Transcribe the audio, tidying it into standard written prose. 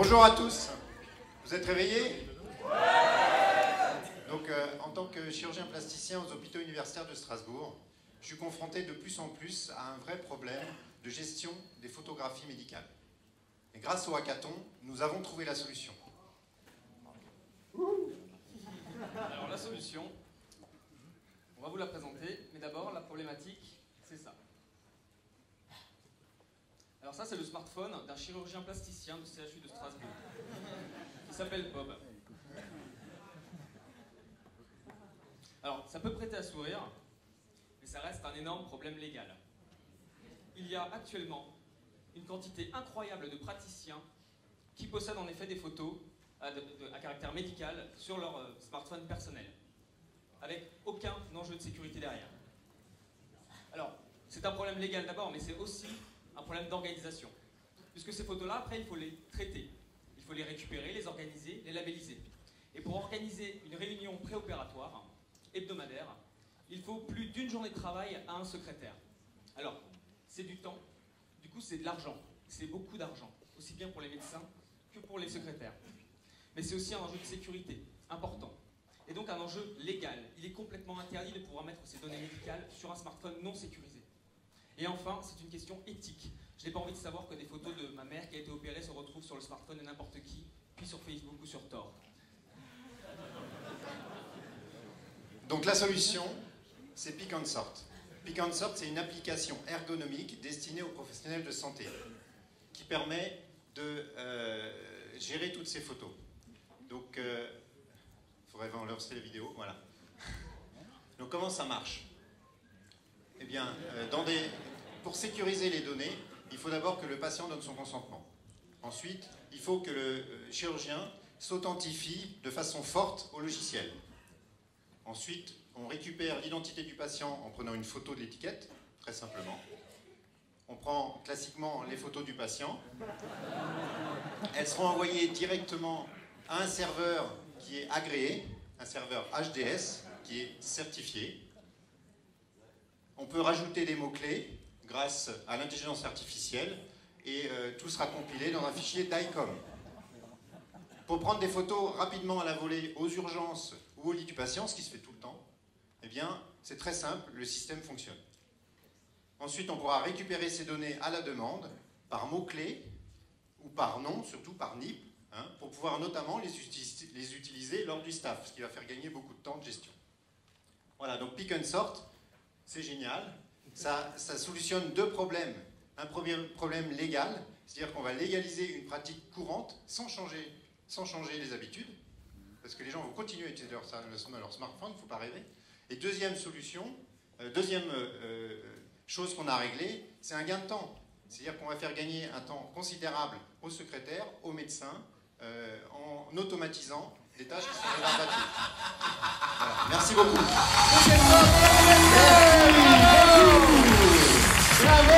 Bonjour à tous. Vous êtes réveillés? Donc, en tant que chirurgien plasticien aux hôpitaux universitaires de Strasbourg, je suis confronté de plus en plus à un vrai problème de gestion des photographies médicales. Et grâce au hackathon, nous avons trouvé la solution. Alors la solution, on va vous la présenter, mais d'abord la problématique, c'est ça. Alors ça, c'est le smartphone d'un chirurgien plasticien du CHU de Strasbourg, qui s'appelle Bob. Alors, ça peut prêter à sourire, mais ça reste un énorme problème légal. Il y a actuellement une quantité incroyable de praticiens qui possèdent en effet des photos à caractère médical sur leur smartphone personnel, avec aucun enjeu de sécurité derrière. Alors, c'est un problème légal d'abord, mais c'est aussi un problème d'organisation. Puisque ces photos-là, après, il faut les traiter. Il faut les récupérer, les organiser, les labelliser. Et pour organiser une réunion préopératoire, hebdomadaire, il faut plus d'une journée de travail à un secrétaire. Alors, c'est du temps, du coup c'est de l'argent. C'est beaucoup d'argent, aussi bien pour les médecins que pour les secrétaires. Mais c'est aussi un enjeu de sécurité, important. Et donc un enjeu légal. Il est complètement interdit de pouvoir mettre ces données médicales sur un smartphone non sécurisé. Et enfin, c'est une question éthique. Je n'ai pas envie de savoir que des photos de ma mère qui a été opérée se retrouvent sur le smartphone de n'importe qui, puis sur Facebook ou sur Tor. Donc la solution, c'est Pick and Sort. Pick and Sort, c'est une application ergonomique destinée aux professionnels de santé qui permet de gérer toutes ces photos. Donc, il faudrait lancer la vidéo, voilà. Donc comment ça marche? Eh bien, pour sécuriser les données, il faut d'abord que le patient donne son consentement. Ensuite, il faut que le chirurgien s'authentifie de façon forte au logiciel. Ensuite, on récupère l'identité du patient en prenant une photo de l'étiquette, très simplement. On prend classiquement les photos du patient. Elles seront envoyées directement à un serveur qui est agréé, un serveur HDS qui est certifié. On peut rajouter des mots-clés grâce à l'intelligence artificielle et tout sera compilé dans un fichier DICOM. Pour prendre des photos rapidement à la volée aux urgences ou au lit du patient, ce qui se fait tout le temps, eh bien, c'est très simple, le système fonctionne. Ensuite, on pourra récupérer ces données à la demande, par mots-clés, ou par nom, surtout par NIP, pour pouvoir notamment les utiliser lors du staff, ce qui va faire gagner beaucoup de temps de gestion. Voilà, donc Pick and Sort, c'est génial. Ça solutionne deux problèmes. Un premier problème légal, c'est-à-dire qu'on va légaliser une pratique courante sans changer les habitudes, parce que les gens vont continuer à utiliser leur smartphone, il ne faut pas rêver. Et deuxième solution, chose qu'on a réglée, c'est un gain de temps. C'est-à-dire qu'on va faire gagner un temps considérable aux secrétaires, aux médecins, en automatisant des tâches qui sont rébarbatives. Voilà. Merci beaucoup. Bravo.